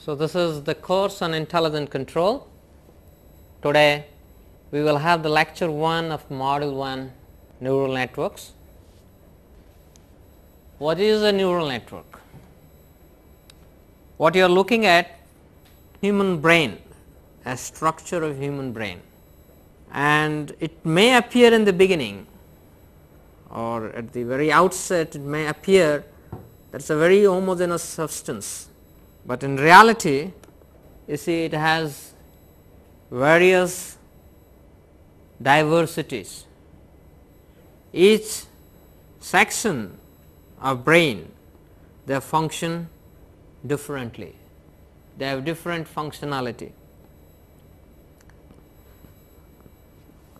So, this is the course on intelligent control. Today we will have the lecture 1 of module 1, neural networks. What is a neural network? What you are looking at, human brain, a structure of human brain, and it may appear in the beginning or at the very outset it may appear that it is a very homogeneous substance, but in reality you see it has various diversities. Each section of brain, they function differently, they have different functionality,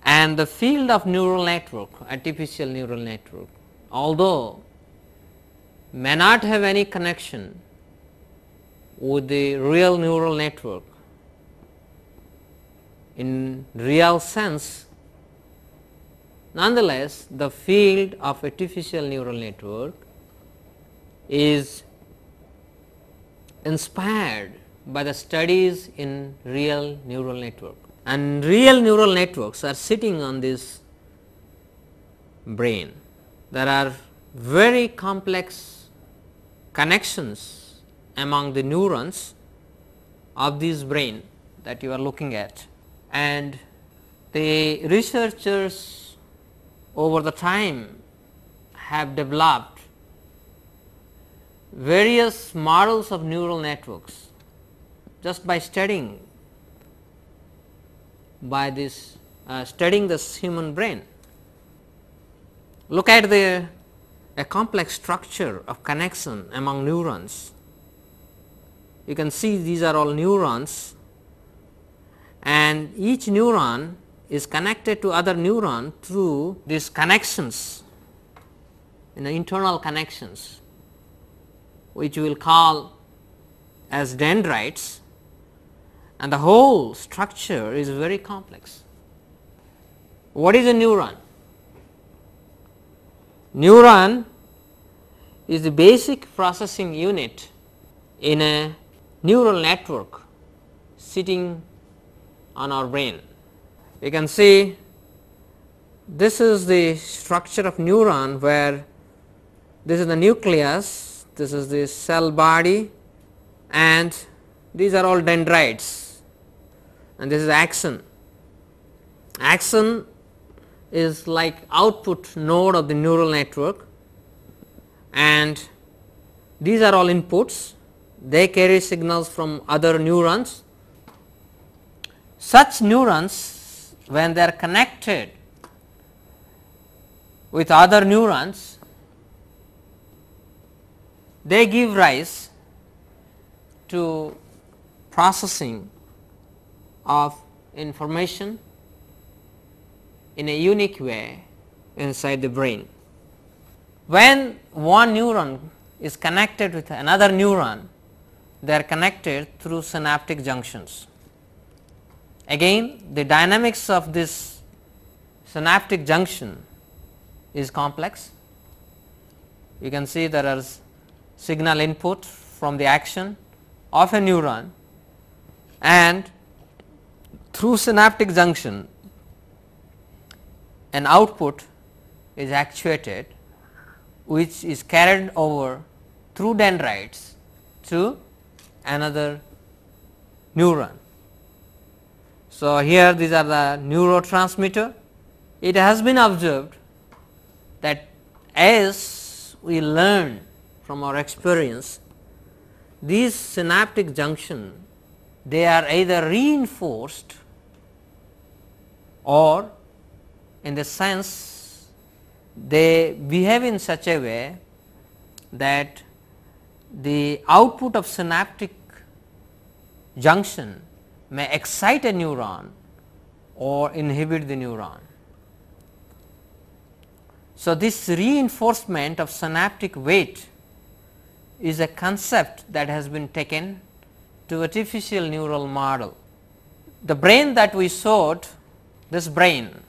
and the field of neural network, artificial neural network, although may not have any connection with the real neural network in real sense, nonetheless the field of artificial neural network is inspired by the studies in real neural network, and real neural networks are sitting on this brain. There are very complex connections among the neurons of this brain that you are looking at, and the researchers over the time have developed various models of neural networks just by studying this human brain. Look at a complex structure of connection among neurons. You can see these are all neurons, and each neuron is connected to other neuron through these connections, internal connections, which we will call as dendrites, and the whole structure is very complex. What is a neuron? Neuron is the basic processing unit in a neural network sitting on our brain. You can see this is the structure of neuron, where this is the nucleus, this is the cell body, and these are all dendrites, and this is axon. Axon is like output node of the neural network, and these are all inputs. They carry signals from other neurons. Such neurons, when they are connected with other neurons, they give rise to processing of information in a unique way inside the brain. When one neuron is connected with another neuron, they are connected through synaptic junctions. Again, the dynamics of this synaptic junction is complex. You can see there is signal input from the action of a neuron, and through synaptic junction an output is actuated, which is carried over through dendrites to another neuron. So, here these are the neurotransmitter. It has been observed that as we learn from our experience, these synaptic junction, they are either reinforced or in the sense they behave in such a way that the output of synaptic junction may excite a neuron or inhibit the neuron. So, this reinforcement of synaptic weight is a concept that has been taken to artificial neural model. The brain that we showed, this brain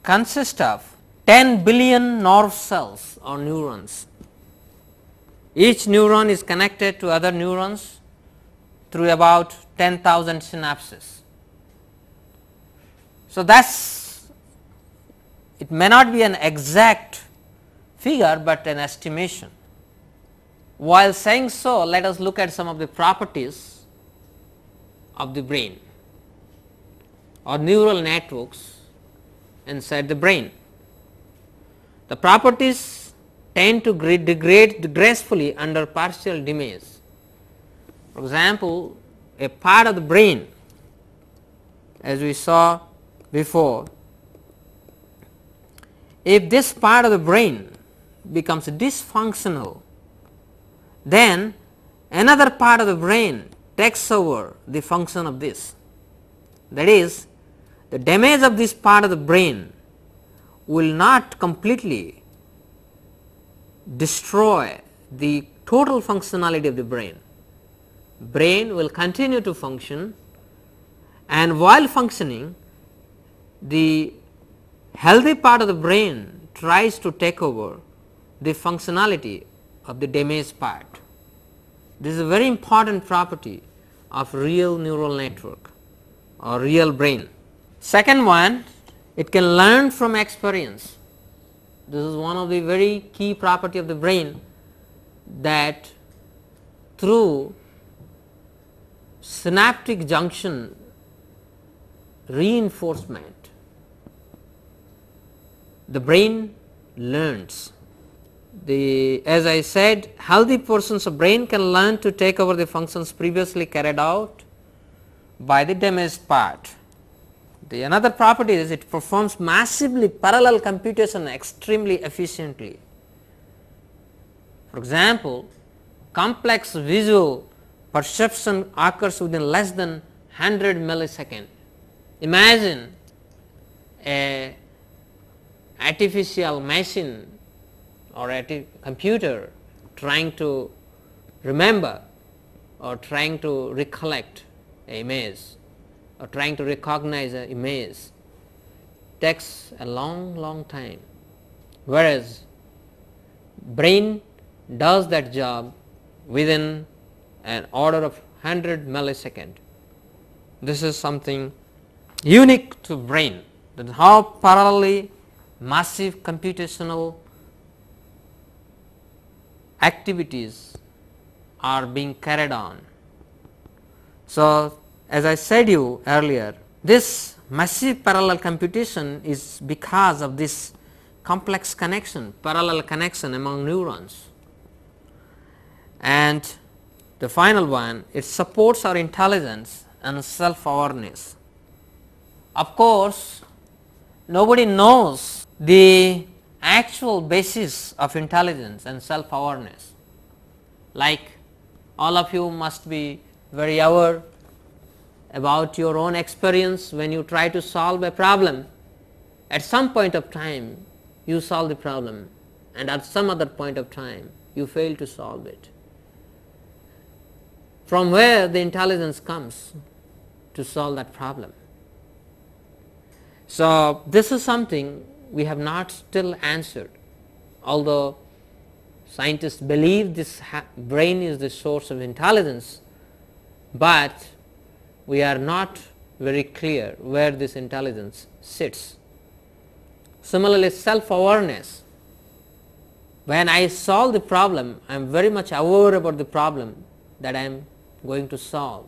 consists of 10 billion nerve cells or neurons. Each neuron is connected to other neurons through about 10,000 synapses. So, that is, it may not be an exact figure, but an estimation. While saying so, let us look at some of the properties of the brain or neural networks inside the brain. The properties tend to degrade gracefully under partial demise. For example, a part of the brain, as we saw before, if this part of the brain becomes dysfunctional, then another part of the brain takes over the function of this. That is, the damage of this part of the brain will not completely destroy the total functionality of the brain. Brain will continue to function, and while functioning, the healthy part of the brain tries to take over the functionality of the damaged part. This is a very important property of real neural network or real brain. Second one, it can learn from experience. This is one of the very key property of the brain, that through synaptic junction reinforcement, the brain learns. As I said, healthy portions of brain can learn to take over the functions previously carried out by the damaged part. The another property is it performs massively parallel computation extremely efficiently. For example, complex visual perception occurs within less than 100 milliseconds. Imagine a artificial machine or a computer trying to remember or trying to recollect an image or trying to recognize an image. Takes a long time, whereas brain does that job within an order of 100 milliseconds. This is something unique to brain, that how parallelly massive computational activities are being carried on. So, as I said you earlier, this massive parallel computation is because of this complex connection, parallel connection among neurons. And the final one, it supports our intelligence and self-awareness. Of course, nobody knows the actual basis of intelligence and self-awareness. Like all of you must be very aware about your own experience when you try to solve a problem. At some point of time you solve the problem, and at some other point of time you fail to solve it. From where the intelligence comes to solve that problem? So, this is something we have not still answered, although scientists believe this brain is the source of intelligence, but we are not very clear where this intelligence sits. Similarly, self-awareness. When I solve the problem, I am very much aware about the problem that I am going to solve.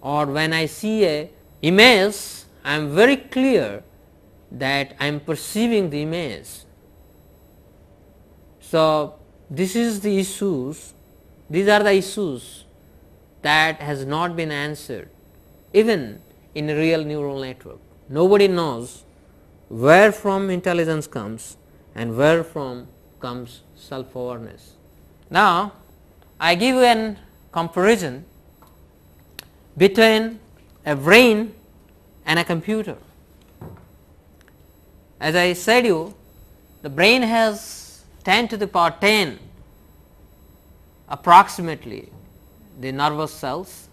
Or when I see a image, I am very clear that I am perceiving the image. So, this is the issues, these are the issues that has not been answered even in a real neural network. Nobody knows where from intelligence comes and where from comes self-awareness. Now, I give you an comparison between a brain and a computer. As I said you, the brain has 10 to the power 10 approximately the nervous cells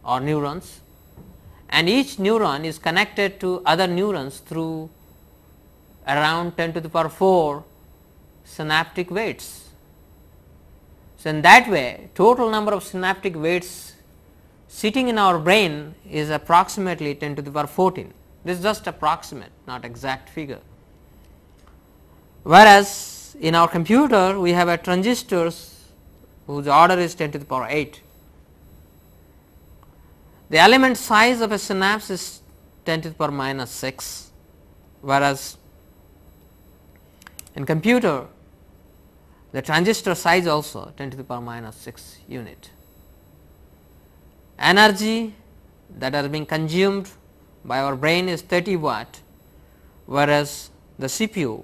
or neurons, and each neuron is connected to other neurons through around 10 to the power 4 synaptic weights. So, in that way total number of synaptic weights sitting in our brain is approximately 10 to the power 14. This is just approximate, not exact figure. Whereas in our computer we have a transistors whose order is 10 to the power 8. The element size of a synapse is 10 to the power minus 6, whereas in computer the transistor size also 10 to the power minus 6 unit. Energy that are being consumed by our brain is 30 watt, whereas the CPU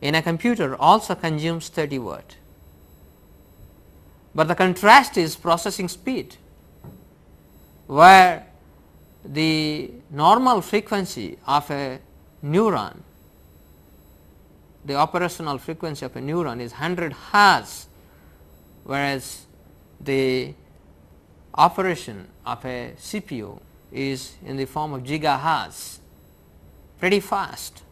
in a computer also consumes 30 watt. But the contrast is processing speed, where the normal frequency of a neuron, the operational frequency of a neuron is 100 Hertz, whereas the operation of a CPU is in the form of gigahertz, pretty fast.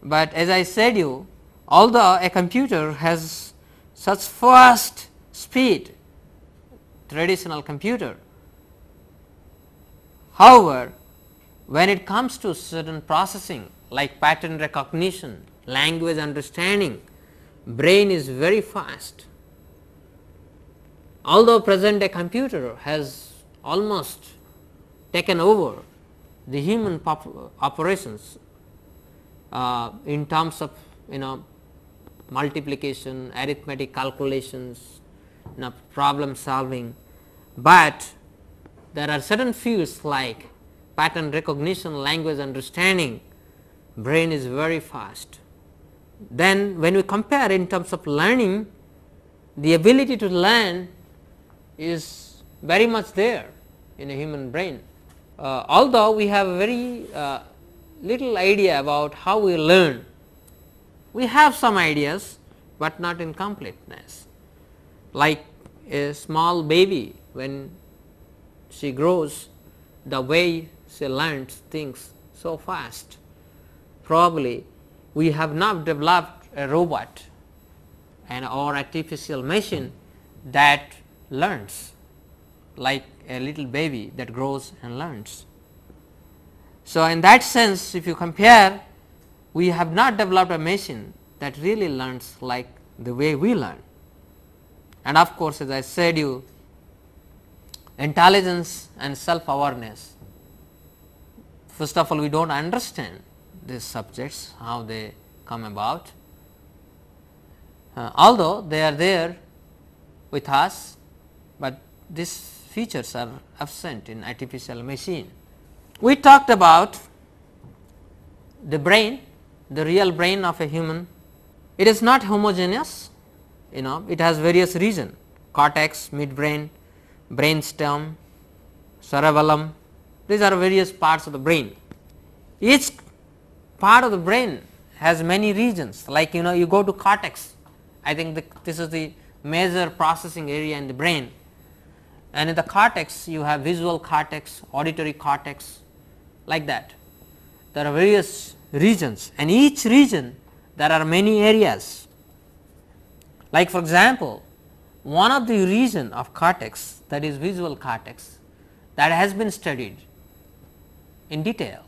But as I said you, although a computer has such fast speed, traditional computer, however, when it comes to certain processing like pattern recognition, language understanding, brain is very fast. Although present day computer has almost taken over the human operations in terms of multiplication, arithmetic calculations, problem solving, but there are certain fields like pattern recognition, language understanding, brain is very fast. Then when we compare in terms of learning, the ability to learn is very much there in a human brain, although we have very little idea about how we learn. We have some ideas, but not in completeness. Like a small baby, when she grows, the way she learns things so fast. Probably we have not developed a robot or artificial machine that learns like a little baby that grows and learns. So in that sense, if you compare, we have not developed a machine that really learns like the way we learn. And of course, as I said you, intelligence and self-awareness. First of all, we do not understand these subjects, how they come about, although they are there with us, but these features are absent in artificial machine. We talked about the brain, the real brain of a human. It is not homogeneous, it has various regions: cortex, midbrain, brainstem, cerebellum. These are various parts of the brain. Each part of the brain has many regions, like you go to cortex. I think this is the major processing area in the brain, and in the cortex you have visual cortex, auditory cortex, like that. There are various regions, and each region there are many areas. Like for example, one of the region of cortex, that is visual cortex, that has been studied in detail.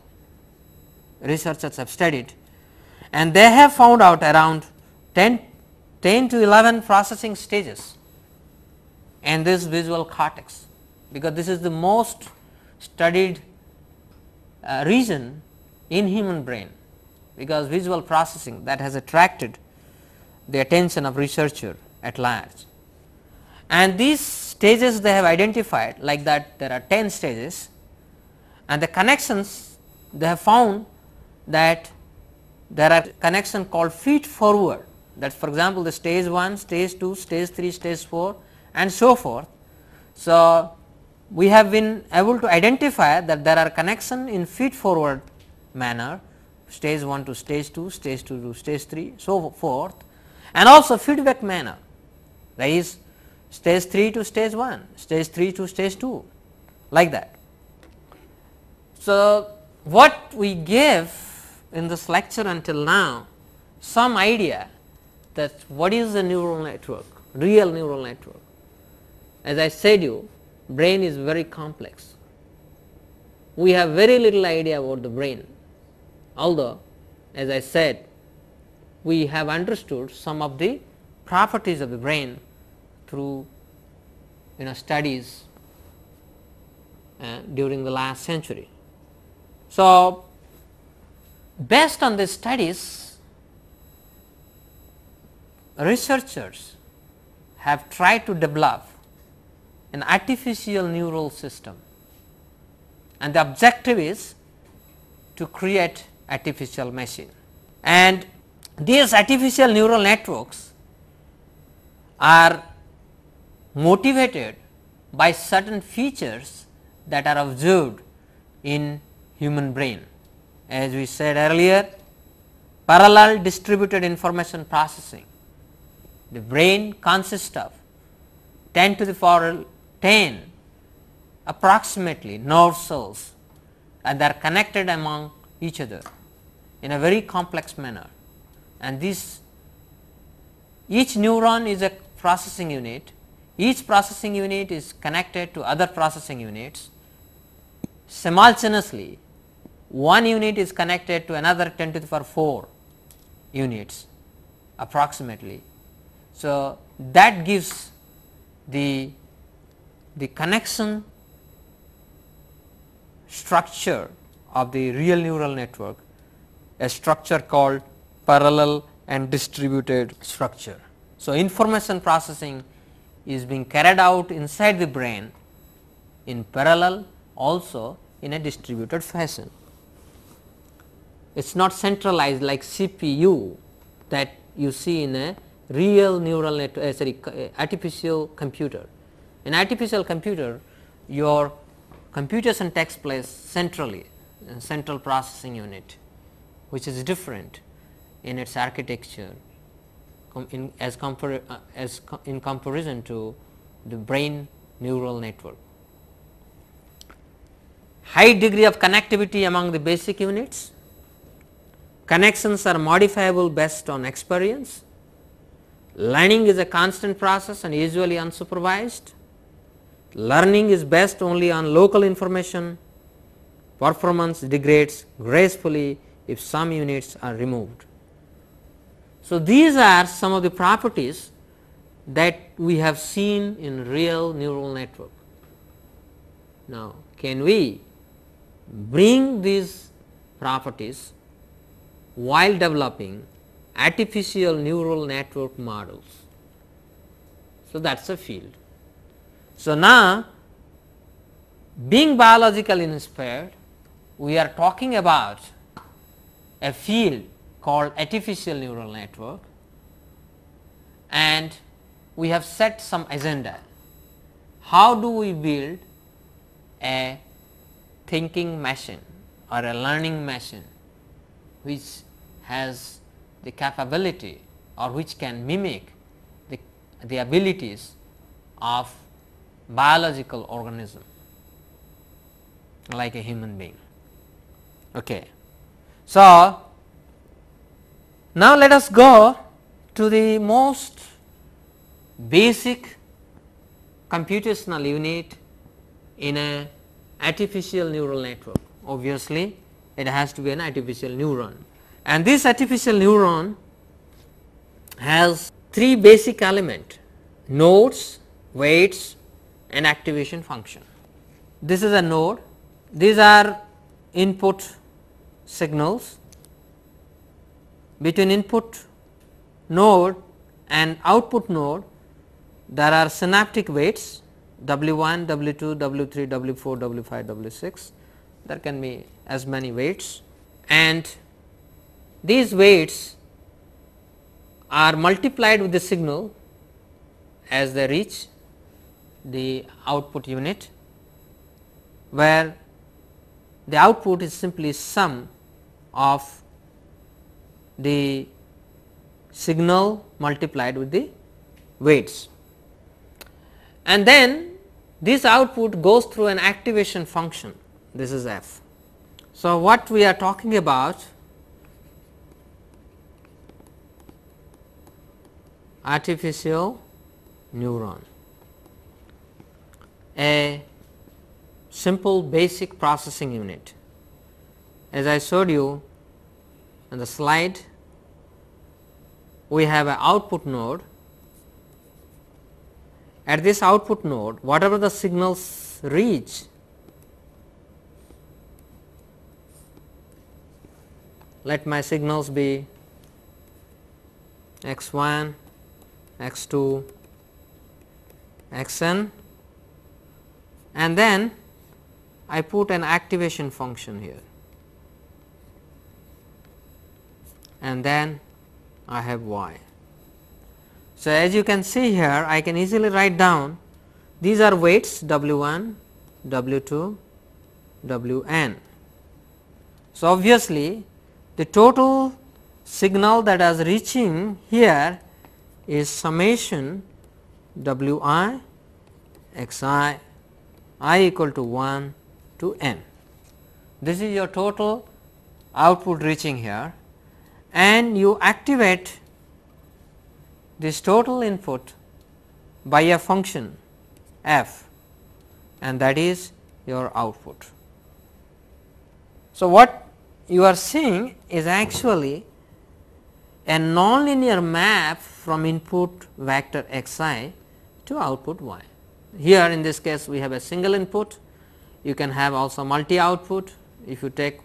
Researchers have studied, and they have found out around 10 to 11 processing stages in this visual cortex, because this is the most studied region in human brain, because visual processing that has attracted the attention of researcher at large. And these stages they have identified like that there are 10 stages, and the connections they have found that there are connection called feed forward, that for example the stage 1, stage 2, stage 3, stage 4 and so forth. So we have been able to identify that there are connection in feed forward manner, stage 1 to stage 2, stage 2 to stage 3, so forth, and also feedback manner, that is stage 3 to stage 1, stage 3 to stage 2, like that. So what we gave in this lecture until now, some idea that what is the neural network, real neural network. As I said you, brain is very complex. We have very little idea about the brain, although as I said, we have understood some of the properties of the brain through studies during the last century. So, based on these studies, researchers have tried to develop an artificial neural system, and the objective is to create artificial machine. And these artificial neural networks are motivated by certain features that are observed in human brain. As we said earlier, parallel distributed information processing. The brain consists of 10 to the power 10 approximately nerve cells, and they are connected among each other in a very complex manner, and each neuron is a processing unit. Each processing unit is connected to other processing units. Simultaneously, one unit is connected to another 10 to the power 4 units approximately. So, that gives the connection structure of the real neural network, a structure called parallel and distributed structure. So, information processing is being carried out inside the brain in parallel, also in a distributed fashion. It is not centralized like CPU that you see in a real neural network, artificial computer. In artificial computer, your computation takes place centrally in central processing unit, which is different in its architecture in comparison to the brain neural network. High degree of connectivity among the basic units. Connections are modifiable based on experience. Learning is a constant process and usually unsupervised. Learning is based only on local information. Performance degrades gracefully if some units are removed. So, these are some of the properties that we have seen in real neural network. Now, can we bring these properties while developing artificial neural network models? So, that is a field. So, now being biologically inspired, we are talking about a field called artificial neural network, and we have set some agenda. How do we build a thinking machine or a learning machine which has the capability or which can mimic the abilities of biological organism like a human being. Okay. So, now let us go to the most basic computational unit in a artificial neural network. Obviously, it has to be an artificial neuron, and this artificial neuron has three basic elements: nodes, weights, and activation function. This is a node. These are input signals. Between input node and output node, there are synaptic weights W1, W2, W3, W4, W5, W6. There can be as many weights, and these weights are multiplied with the signal as they reach the output unit, where the output is simply sum of the signal multiplied with the weights, and then this output goes through an activation function. This is f. So, what we are talking about, artificial neuron. a simple basic processing unit. As I showed you in the slide, we have an output node. At this output node, whatever the signals reach, let my signals be x1, x2, xn, and then I put an activation function here, and then I have y. So, as you can see here, I can easily write down these are weights W1, W2, Wn. So, obviously, the total signal that is reaching here is summation Wi xi I equal to 1 to n. This is your total output reaching here, and you activate this total input by a function f, and that is your output. So, what you are seeing is actually a nonlinear map from input vector xi to output y. Here in this case we have a single input, you can have also multi output if you take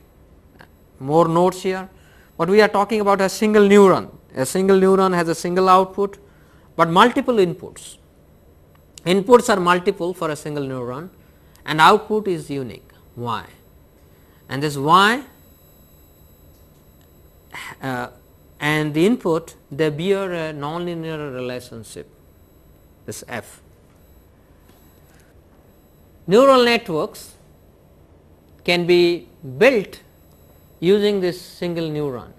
more nodes here, but we are talking about a single neuron. A single neuron has a single output, but multiple inputs. Inputs are multiple for a single neuron and output is unique y, and this y and the input, they bear a nonlinear relationship, this f. Neural networks can be built using this single neuron.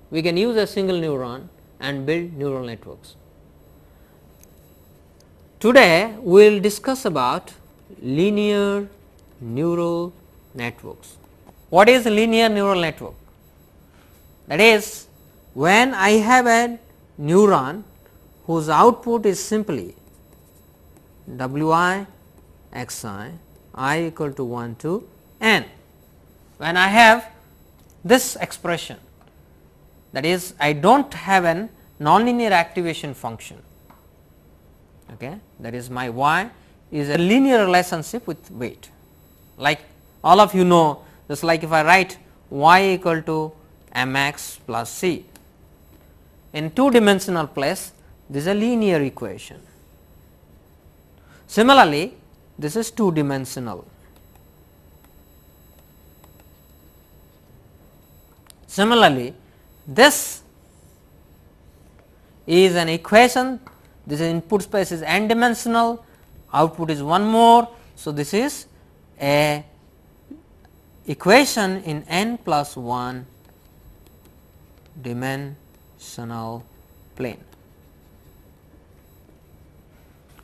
We can use a single neuron and build neural networks. Today we will discuss about linear neural networks. What is a linear neural network? That is, when I have a neuron whose output is simply Wi xi I equal to 1 to n. When I have this expression, that is, I do not have an nonlinear activation function, okay, that is my y is a linear relationship with weight, like all of you know, just like if I write y equal to mx plus c. In two dimensional place, this is a linear equation. Similarly, this is two dimensional. Similarly, this is an equation, this input space is n dimensional, output is one more. So, this is a equation in n plus 1 dimensional plane.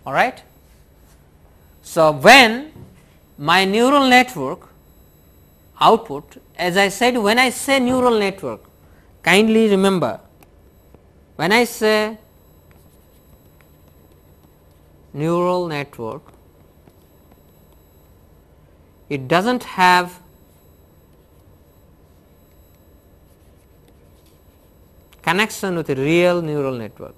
All right. So, when my neural network output, as I said, when I say neural network, kindly remember, when I say neural network, it does not have connection with a real neural network.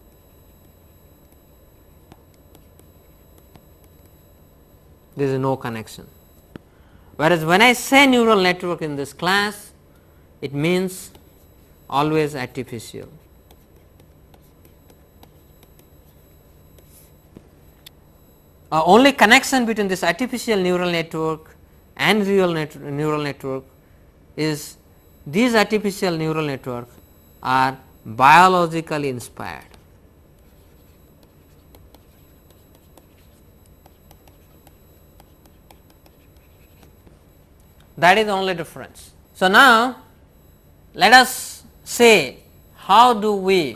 There is no connection. Whereas, when I say neural network in this class, it means always artificial. Only connection between this artificial neural network and real neural network is these artificial neural networks are biologically inspired. That is the only difference. So, now let us say how do we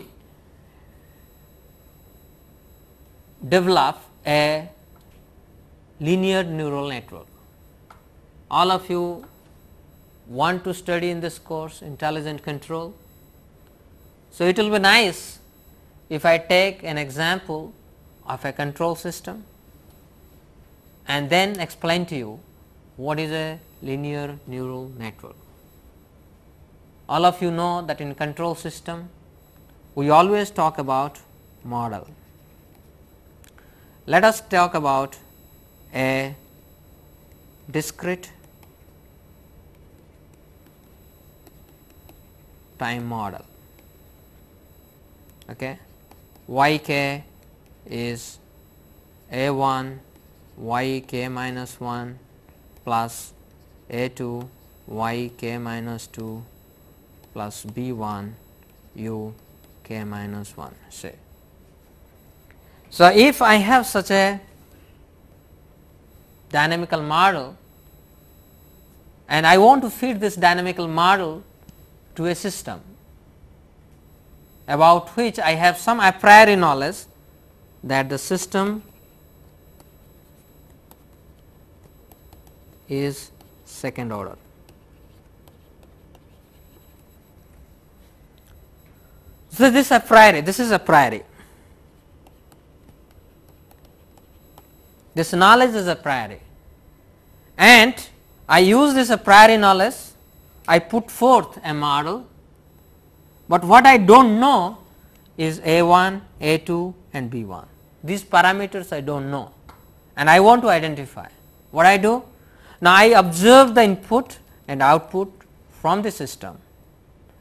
develop a linear neural network. All of you want to study in this course intelligent control. So, it will be nice if I take an example of a control system. and then explain to you what is a linear neural network. All of you know that in control system we always talk about model. Let us talk about a discrete time model. Okay. Yk is a1 yk minus 1 plus a2 yk minus 2 plus b1 u k minus 1, say. So, if I have such a dynamical model and I want to feed this dynamical model to a system about which I have some a priori knowledge that the system is second order. So, this is a priori, this knowledge is a priori, and I use this a priori knowledge, I put forth a model, but what I do not know is a1, a2 and b1. These parameters I do not know and I want to identify. What I do? Now, I observe the input and output from the system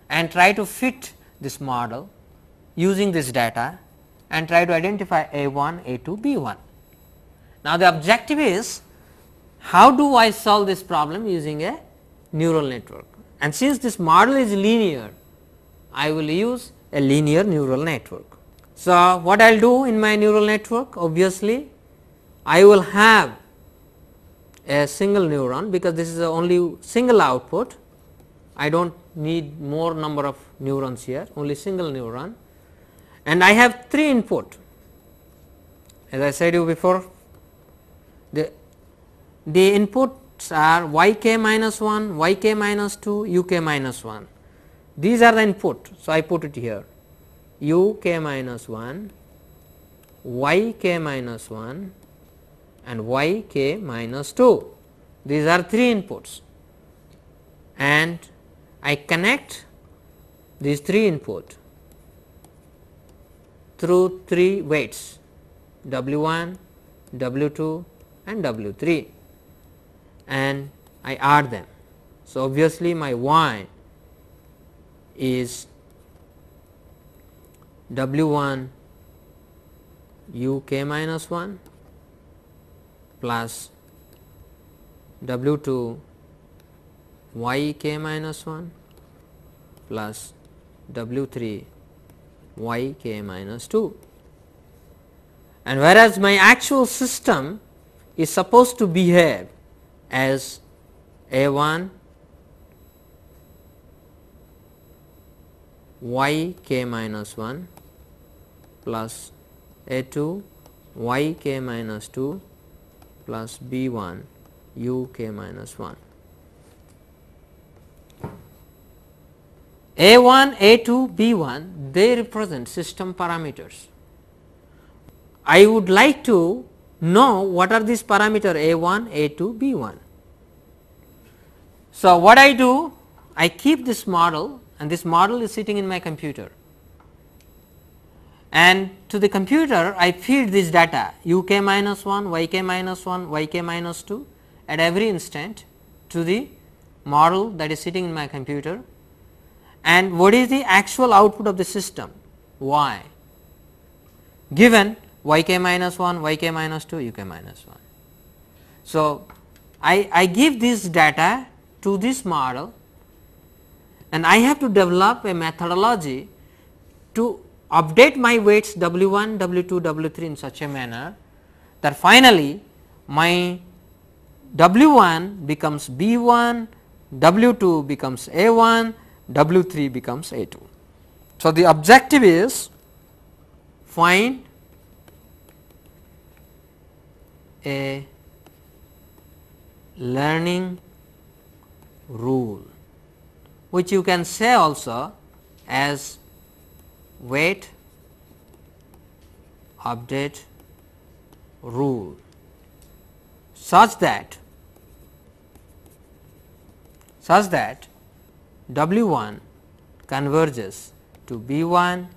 and try to fit this model using this data and try to identify a1, a2, b1. Now, the objective is how do I solve this problem using a neural network, and since this model is linear, I will use a linear neural network. So, what I will do in my neural network, obviously I will have a single neuron, because this is the only single output, I do not need more number of neurons here, only single neuron, and I have 3 input. As I said you before, the inputs are yk minus 1, yk minus 2, uk minus 1. These are the input. So, I put it here uk minus 1, yk minus 1 and yk minus 2. These are 3 inputs, and I connect these 3 input through 3 weights W1, W2 and W3, and I add them. So, obviously my y is W1 uk minus 1 plus W2 yk minus 1 plus W3 yk minus 2, and whereas my actual system is supposed to behave as a1 yk minus 1 plus a2 yk minus 2 plus b1 uk minus 1. A1, A2, B1, they represent system parameters. I would like to know what are these parameters A1, A2, B1. So, what I do? I keep this model, and this model is sitting in my computer, and to the computer I feed this data uk minus 1, yk minus 1, yk minus 2 at every instant to the model that is sitting in my computer. And what is the actual output of the system? Y, given yk minus 1, yk minus 2, uk minus 1. So, I give this data to this model, and I have to develop a methodology to update my weights W1, W2, W3 in such a manner that finally my W1 becomes B1, W2 becomes A1, W3 becomes A2. So, the objective is find a learning rule, which you can say also as weight update rule. such that W 1 converges to B 1,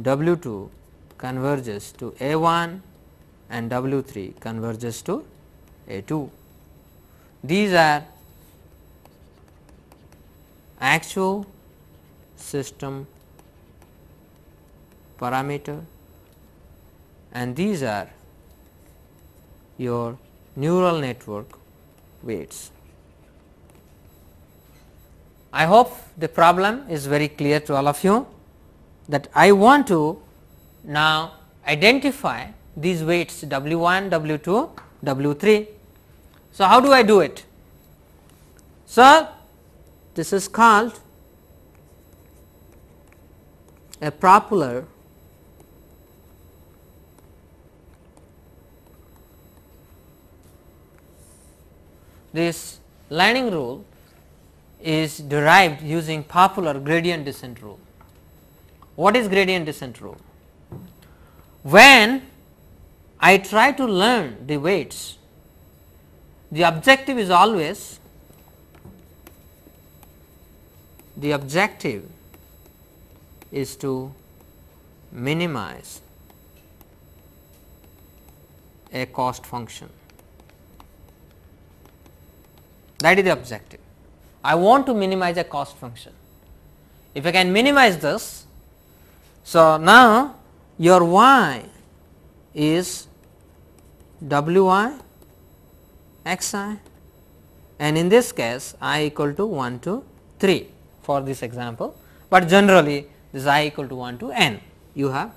W 2 converges to A 1 and W 3 converges to A 2. These are actual system parameter and these are your neural network weights. I hope the problem is very clear to all of you, that I want to now identify these weights W 1, W 2, W 3. So, how do I do it? So, this is called a propeller this learning rule is derived using popular gradient descent rule. What is gradient descent rule? When I try to learn the weights, the objective is always to minimize a cost function. That is the objective. I want to minimize a cost function. If I can minimize this, so now your y is W I x I, and in this case I equal to 1 to 3 for this example, but generally this I equal to 1 to n, you have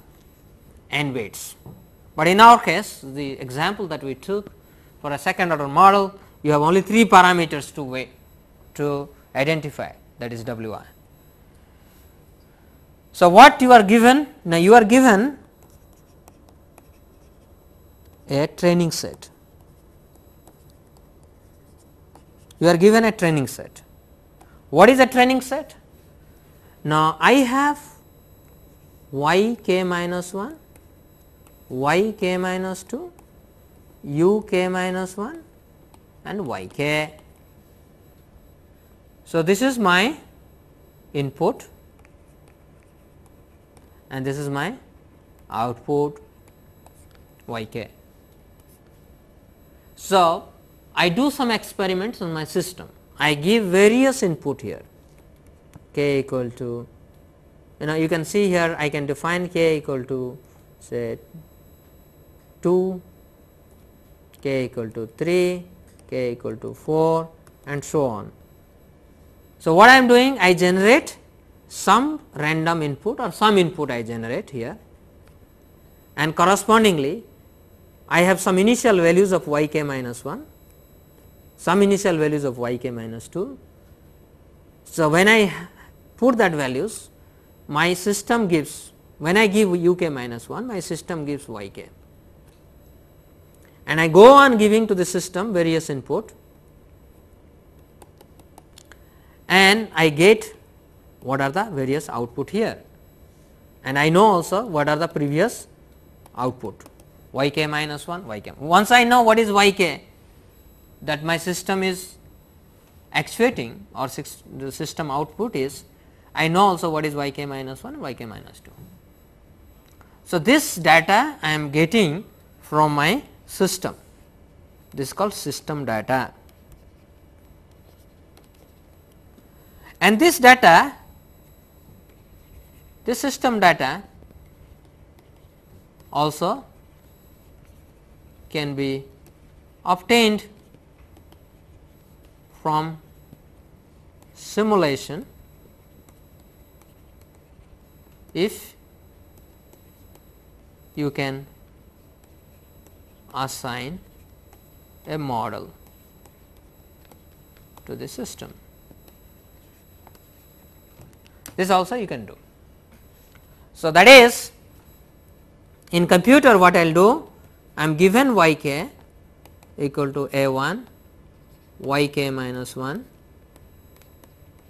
n weights. But in our case, the example that we took for a second order model, you have only 3 parameters to weigh to identify, that is W I. So, what you are given? Now, you are given a training set. You are given a training set. What is a training set? Now, I have y k minus 1, y k minus 2, u k minus 1 and y k. So, this is my input and this is my output y k. So, I do some experiments on my system. I give various input here, k equal to, you can see here I can define k equal to say 2, k equal to 3, k equal to 4 and so on. So, what I am doing? I generate some random input or some input I generate here, and correspondingly I have some initial values of y k minus 1, some initial values of y k minus 2. So, when I put that values, my system gives, when I give u k minus 1, my system gives y k, and I go on giving to the system various input and I get what are the various output here, and I know also what are the previous output y k minus 1, y k. Once I know what is y k, that my system is actuating or the system output is, I know also what is y k minus 1, y k minus 2. So, this data I am getting from my system, this is called system data, and this data, this system data also can be obtained from simulation if you can assign a model to the system. This also you can do. So, that is, in computer what I will do, I am given y k equal to a 1 y k minus 1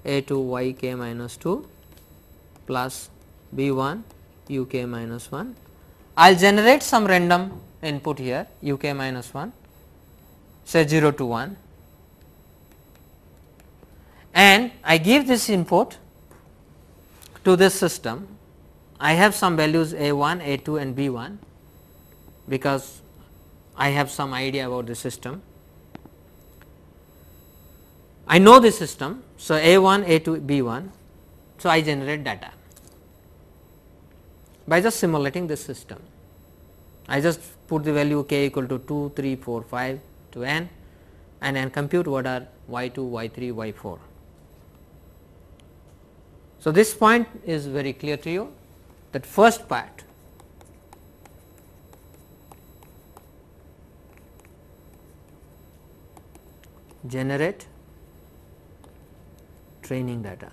a 2 y k minus 2 plus b 1 u k minus 1. I will generate some random input here u k minus 1, say 0 to 1, and I give this input to this system. I have some values a 1, a 2 and b 1, because I have some idea about the system. I know the system. So, a 1, a 2, b 1. So, I generate data by just simulating this system. I just put the value k equal to 2, 3, 4, 5 to n, and then compute what are y 2, y 3, y 4. So, this point is very clear to you, that first part generate training data.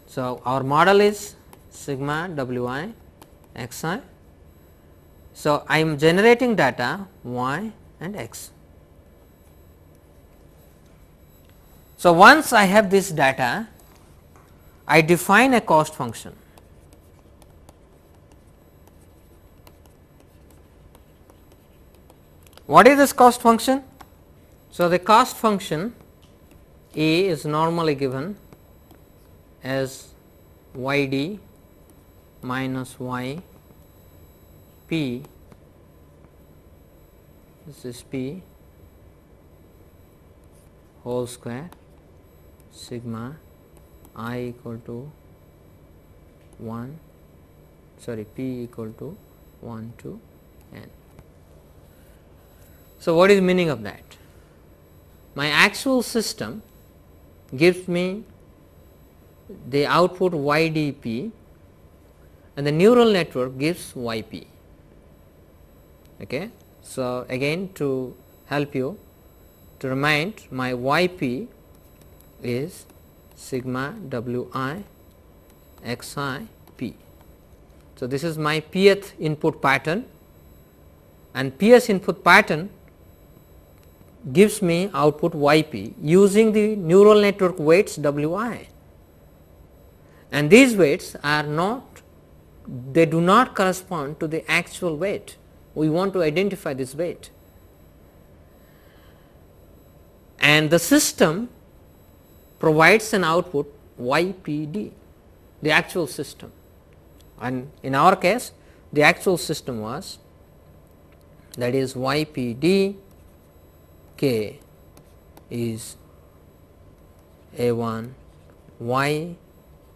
So, our model is sigma wi xi. So, I am generating data y and x. So, once I have this data, I define a cost function. What is this cost function? So, the cost function A is normally given as y d minus y p, this is p whole square sigma I equal to 1, sorry, p equal to 1 to n. So, what is the meaning of that? My actual system gives me the output ydp and the neural network gives yp. Okay. So, again to help you to remind, my yp is sigma wi xi p. So, this is my pth input pattern, and pth input pattern gives me output yp using the neural network weights wi, and these weights are not, they do not correspond to the actual weight. We want to identify this weight, and the system provides an output ypd, the actual system, and in our case the actual system was, that is ypd k is a1 y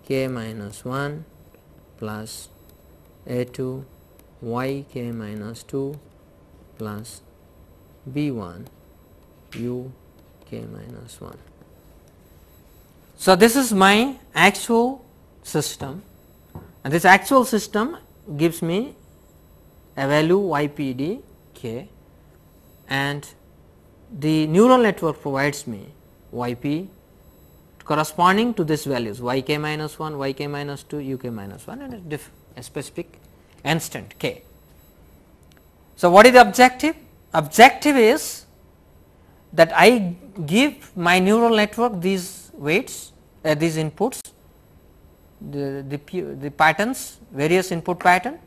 k minus 1 plus a2 y k minus 2 plus b1 u k minus 1. So, this is my actual system, and this actual system gives me a value ypd k, and the neural network provides me yp corresponding to these values yk minus 1, yk minus 2, uk minus 1, and a specific instant k. So, what is the objective? Objective is that I give my neural network these weights, these inputs, the patterns, various input pattern,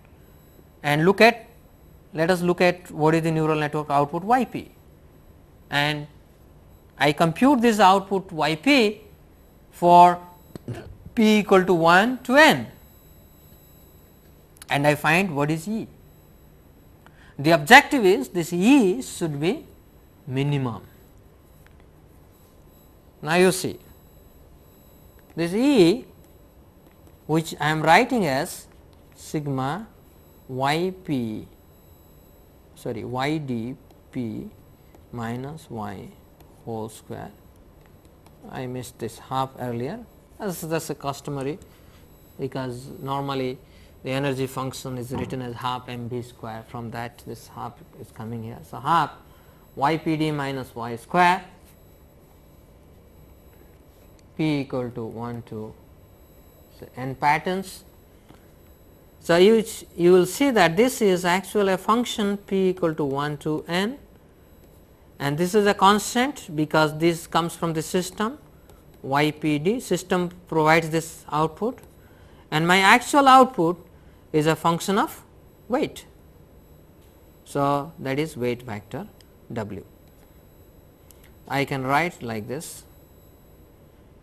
and look at, let us look at what is the neural network output yp, and I compute this output yp for p equal to 1 to n, and I find what is E. The objective is this E should be minimum. Now, you see this E, which I am writing as sigma yp, sorry, ydp minus y whole square. I missed this half earlier, as that is a customary, because normally the energy function is written as half mv square, from that this half is coming here. So, half ypd minus y square p equal to 1 to n patterns. So, you will see that this is actually a function p equal to 1 to n, and this is a constant because this comes from the system ypd, system provides this output, and my actual output is a function of weight. So, that is weight vector W. I can write like this.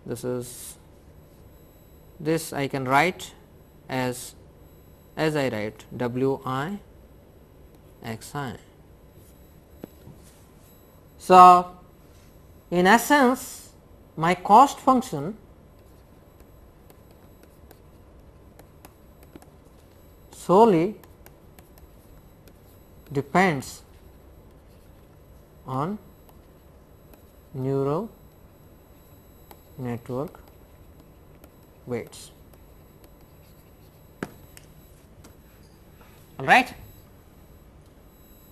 This I can write as I write W I x I. So, in essence my cost function solely depends on neural network weights. All right.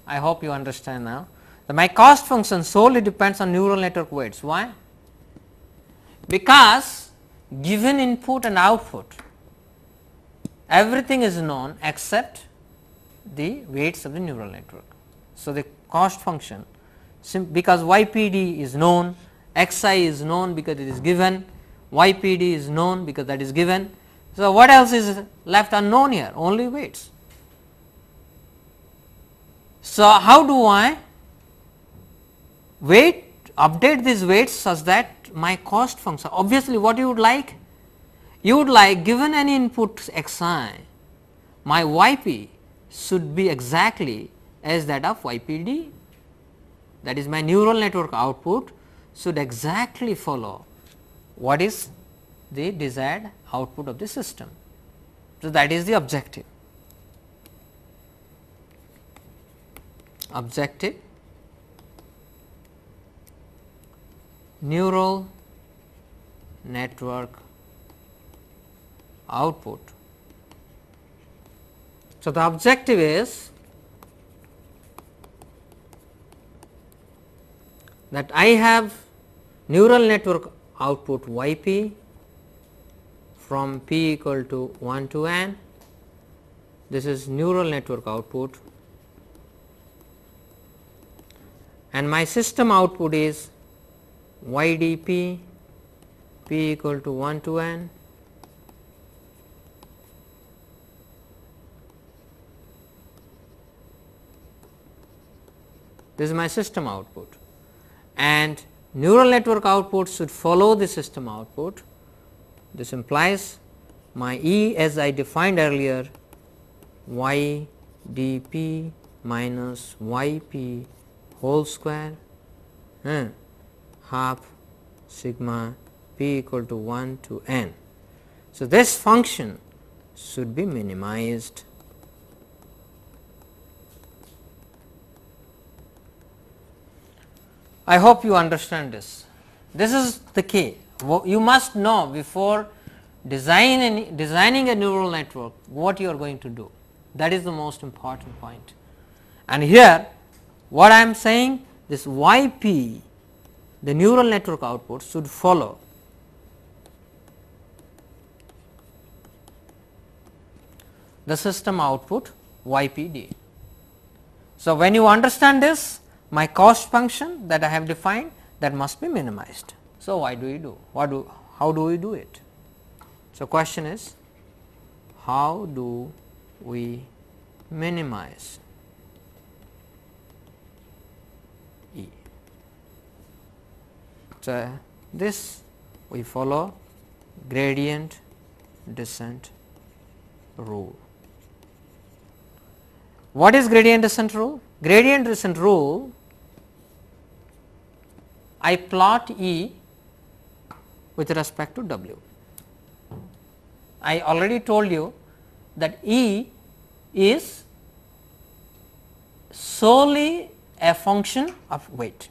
I hope you understand now. My cost function solely depends on neural network weights. Why? Because given input and output, everything is known except the weights of the neural network. So, the cost function, because YPD is known, Xi is known because it is given, YPD is known because that is given. So, what else is left unknown here? Only weights. So, how do I update these weights such that my cost function, obviously what you would like? You would like, given any input Xi, my Yp should be exactly as that of YPD, that is my neural network output should exactly follow what is the desired output of the system. So, that is the objective. Neural network output. So, the objective is that I have neural network output Yp from p equal to 1 to n. This is neural network output, and my system output is Ydp p equal to 1 to n. This is my system output, and neural network output should follow the system output. This implies my E as I defined earlier, y dp minus yp whole square half sigma p equal to 1 to n. So, this function should be minimized. I hope you understand this. This is the key. You must know before designing a neural network what you are going to do. That is the most important point. And here what I am saying, this Yp, the neural network output should follow the system output Ypd. So, when you understand this, my cost function that I have defined, that must be minimized. So, why do we do? How do we do it? So, question is, how do we minimize E? So, this we follow gradient descent rule. What is gradient descent rule? Gradient descent rule, I plot E with respect to W. I already told you that E is solely a function of weight.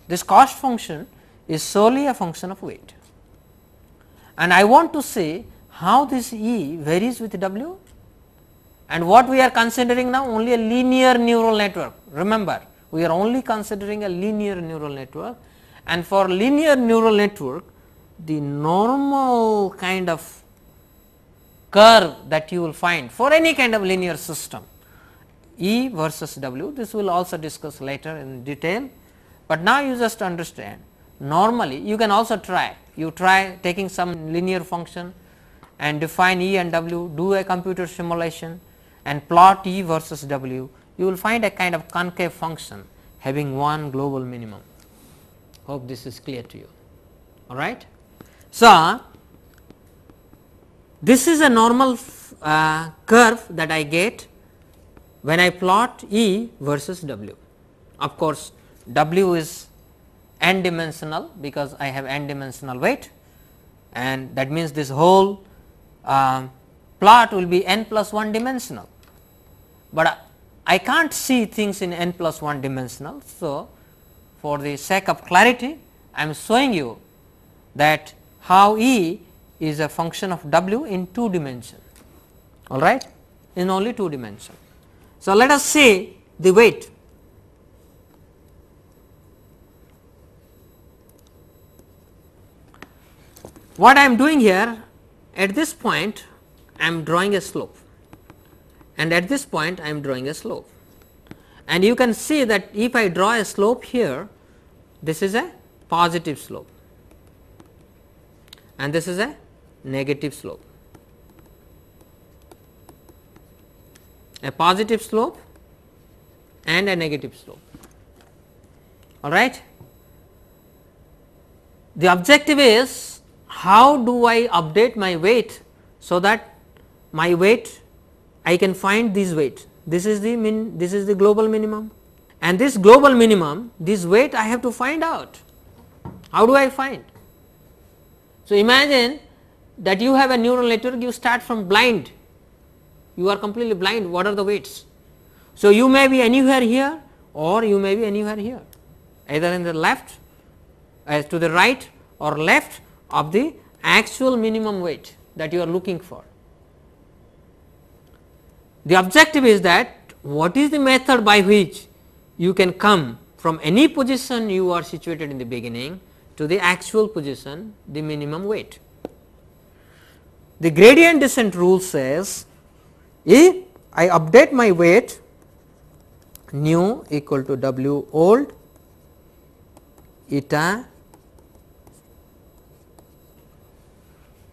This cost function is solely a function of weight, and I want to see how this E varies with W. And what we are considering now, only a linear neural network. Remember, we are only considering a linear neural network, and for linear neural network, the normal kind of curve that you will find for any kind of linear system, E versus W, this we will also discuss later in detail, but now you just understand. Normally you can also try, taking some linear function and define E and W, do a computer simulation and plot E versus W, you will find a kind of concave function having one global minimum. Hope this is clear to you. All right. So, this is a normal curve that I get when I plot E versus W. Of course, W is n dimensional because I have n dimensional weight, and that means this whole plot will be n plus 1 dimensional, but I can't see things in n plus 1 dimensional. So, for the sake of clarity, I am showing you that how E is a function of W in 2 dimension, all right, in only 2 dimension. So, let us see the weight. What I am doing here, at this point I am drawing a slope, and at this point I am drawing a slope, and you can see that if I draw a slope here, this is a positive slope and this is a negative slope, a positive slope and a negative slope. All right. The objective is, how do I update my weight so that my weight, I can find this weight. This is the global minimum, and this global minimum, this weight I have to find out. How do I find? So, imagine that you have a neural network, you start from blind, you are completely blind, what are the weights? So, you may be anywhere here or you may be anywhere here, either in the left, to the right or left of the actual minimum weight that you are looking for. The objective is that what is the method by which you can come from any position you are situated in the beginning to the actual position, the minimum weight. The gradient descent rule says, if I update my weight nu equal to W old eta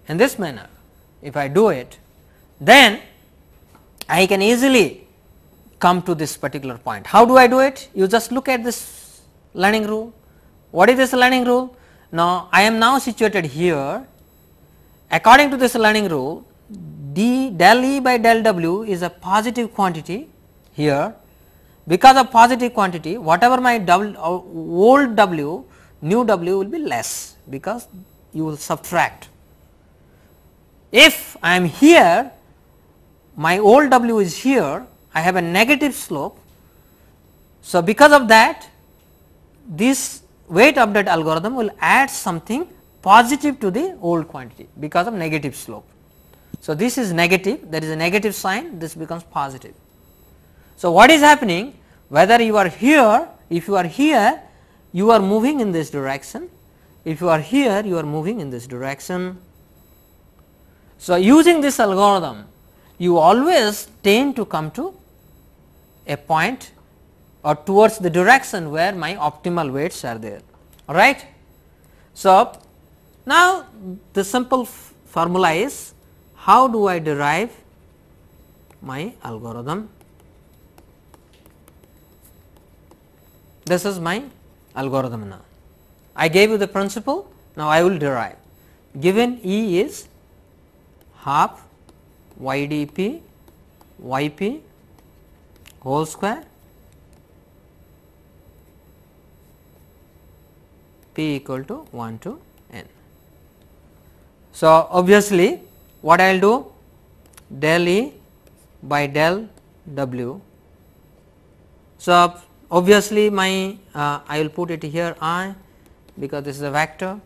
in this manner, if I do it, then I can easily come to this particular point. How do I do it? You just look at this learning rule. What is this learning rule? Now, I am now situated here. According to this learning rule, del E by del W is a positive quantity here. Because of positive quantity, whatever my old W, new W will be less, because you will subtract. If I am here, my old W is here, I have a negative slope. So, because of that, this weight update algorithm will add something positive to the old quantity because of negative slope. So, this is negative, there is a negative sign, this becomes positive. So, what is happening, whether you are here, if you are here, you are moving in this direction, if you are here, you are moving in this direction. So, using this algorithm, you always tend to come to a point or towards the direction where my optimal weights are there, all right. So, now the simple formula is, how do I derive my algorithm? This is my algorithm now. I gave you the principle, now I will derive. Given E is half YDP YP whole square P equal to 1 to n. So, obviously, what I will do, del E by del W. So, obviously, my I will put it here I, because this is a vector.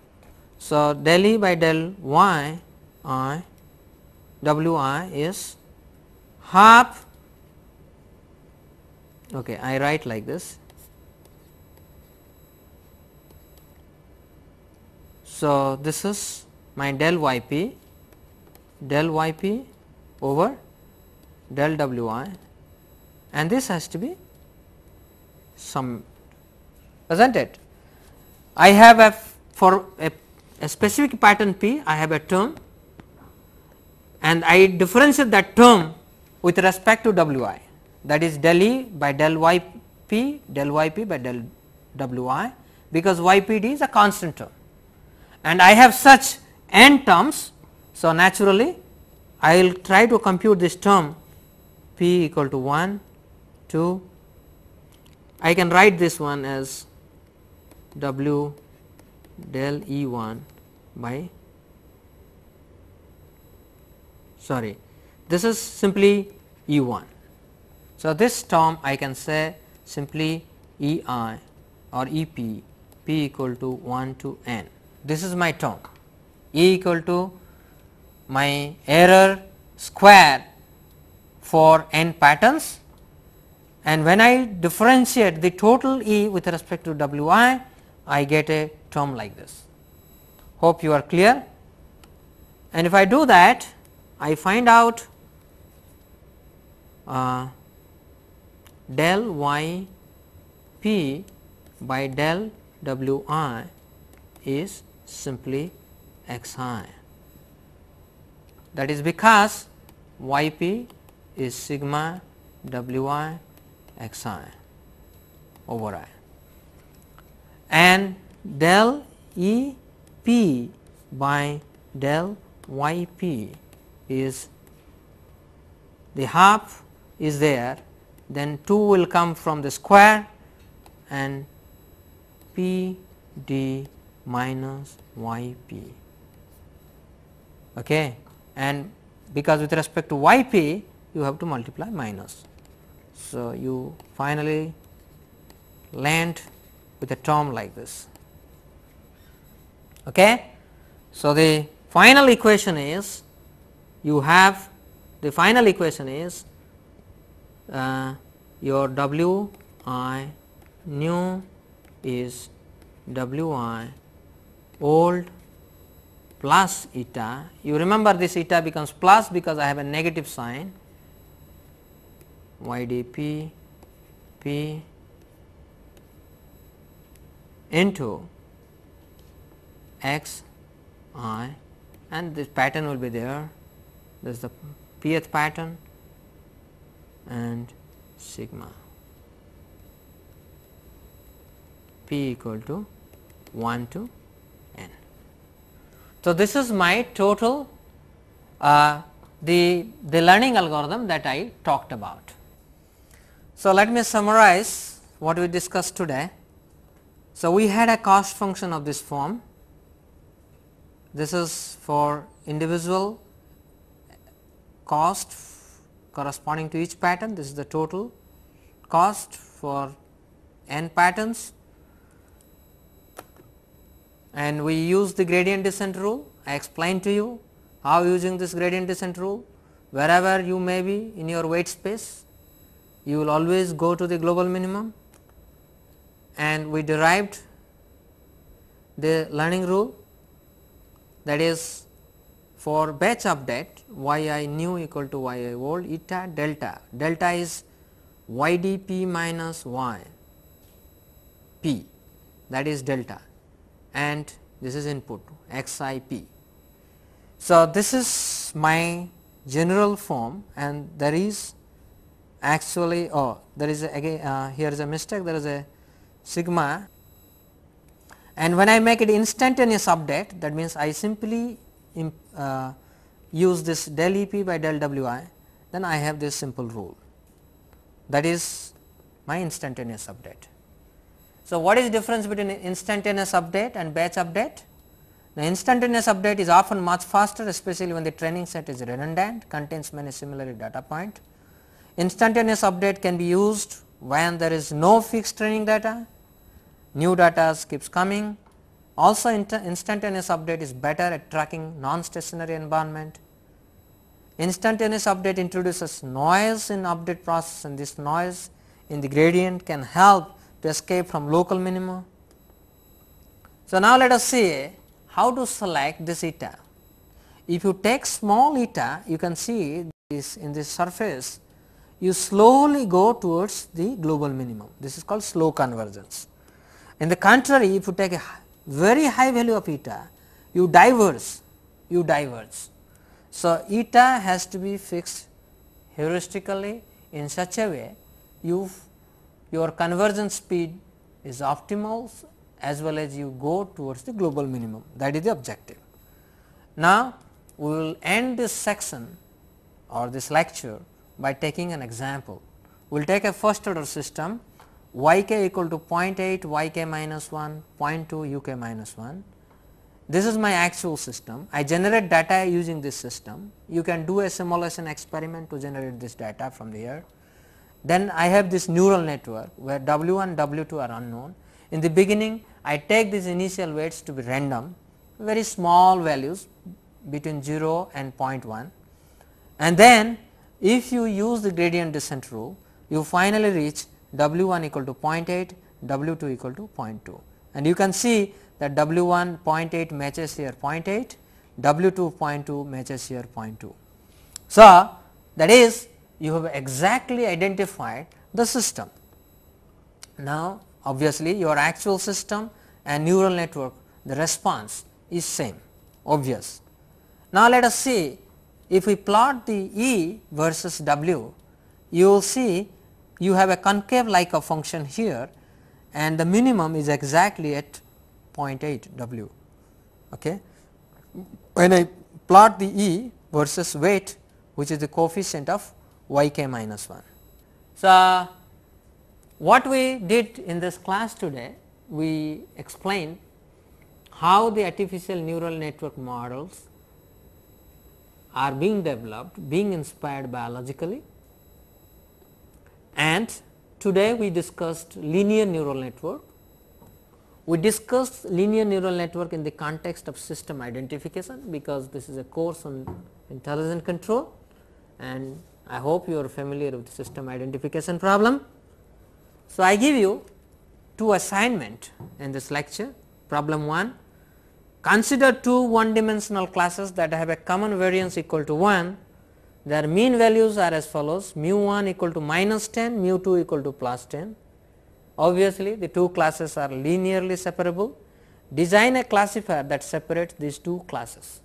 So, del E by del Y I W I is half, okay, I write like this. So, this is my del YP over del WI, and this has to be some, isn't it? I have a, for a specific pattern P, I have a term, and I differentiate that term with respect to Wi. that is del E by del y p by del w I, because y p d is a constant term and I have such n terms. So, naturally I will try to compute this term p equal to 1, 2, I can write this one as w del E 1 by, sorry, this is simply E 1. So, this term I can say simply E I or E p, p equal to 1 to n. This is my term, E equal to my error square for n patterns, and when I differentiate the total E with respect to w I get a term like this. Hope you are clear. And if I do that, I find out del y p by del w I is simply x I. That is because y p is sigma w I x I over I, and del E p by del y p is the half is there, then 2 will come from the square and p d minus y p. Okay. And because with respect to y p you have to multiply minus. So, you finally land with a term like this. Okay. So, the final equation is, you have the final equation is your w I new is w I old plus eta. You remember this eta becomes plus because I have a negative sign, y d p p into x I, and this pattern will be there. This is the pth pattern and sigma p equal to 1 to n. So, this is my total the learning algorithm that I talked about. So, let me summarize what we discussed today. So, we had a cost function of this form. This is for individual cost corresponding to each pattern. This is the total cost for n patterns, and we use the gradient descent rule. I explained to you how using this gradient descent rule, wherever you may be in your weight space, you will always go to the global minimum, and we derived the learning rule, that is for batch update y I new equal to y I old eta delta, delta is y d p minus y p, that is delta, and this is input x I p. So, this is my general form, and there is actually there is again here is a mistake, there is a sigma, and when I make it instantaneous update, that means I simply use this del E p by del w I, then I have this simple rule, that is my instantaneous update. So, what is the difference between instantaneous update and batch update? The instantaneous update is often much faster, especially when the training set is redundant, contains many similar data point. Instantaneous update can be used when there is no fixed training data, new data keeps coming. Also, instantaneous update is better at tracking non-stationary environment. Instantaneous update introduces noise in update process, and this noise in the gradient can help to escape from local minima. So, now let us see how to select this eta. If you take small eta, you can see this in this surface, you slowly go towards the global minimum. This is called slow convergence. In the contrary, if you take a very high value of eta, you diverge. So, eta has to be fixed heuristically in such a way your conversion speed is optimal as well as you go towards the global minimum. That is the objective. Now, we will end this section or this lecture by taking an example. We will take a first order system yk equal to 0.8 yk minus 1, 0.2 uk minus 1. This is my actual system. I generate data using this system. You can do a simulation experiment to generate this data from here. Then I have this neural network where W1, W2 are unknown. In the beginning, I take these initial weights to be random, very small values between 0 and 0.1, and then if you use the gradient descent rule, you finally reach W1 equal to 0.8, W2 equal to 0.2, and you can see that W1 0.8 matches here 0.8, W2 0.2 matches here 0.2. So, that is you have exactly identified the system. Now, obviously, your actual system and neural network, the response is same, obvious. Now, let us see if we plot the E versus W, you will see you have a concave like a function here and the minimum is exactly at 0.8 W. Okay. When I plot the E versus weight, which is the coefficient of yk minus 1. So, what we did in this class today, we explained how the artificial neural network models are being developed, being inspired biologically, and today we discussed linear neural network. We discussed linear neural network in the context of system identification, because this is a course on intelligent control, and I hope you are familiar with the system identification problem. So, I give you two assignment in this lecture. Problem 1, consider two one-dimensional classes that have a common variance equal to 1. Their mean values are as follows: mu 1 equal to minus 10, mu 2 equal to plus 10. Obviously, the two classes are linearly separable. Design a classifier that separates these two classes.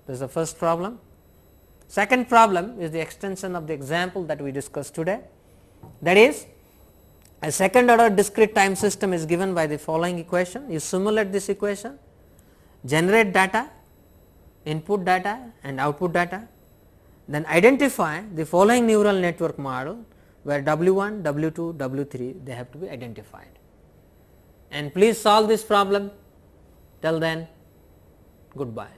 This is the first problem. Second problem is the extension of the example that we discussed today. That is, a second order discrete time system is given by the following equation. You simulate this equation, generate data, input data and output data, then identify the following neural network model where W1, W2, W3 they have to be identified. And please solve this problem. Till then, goodbye.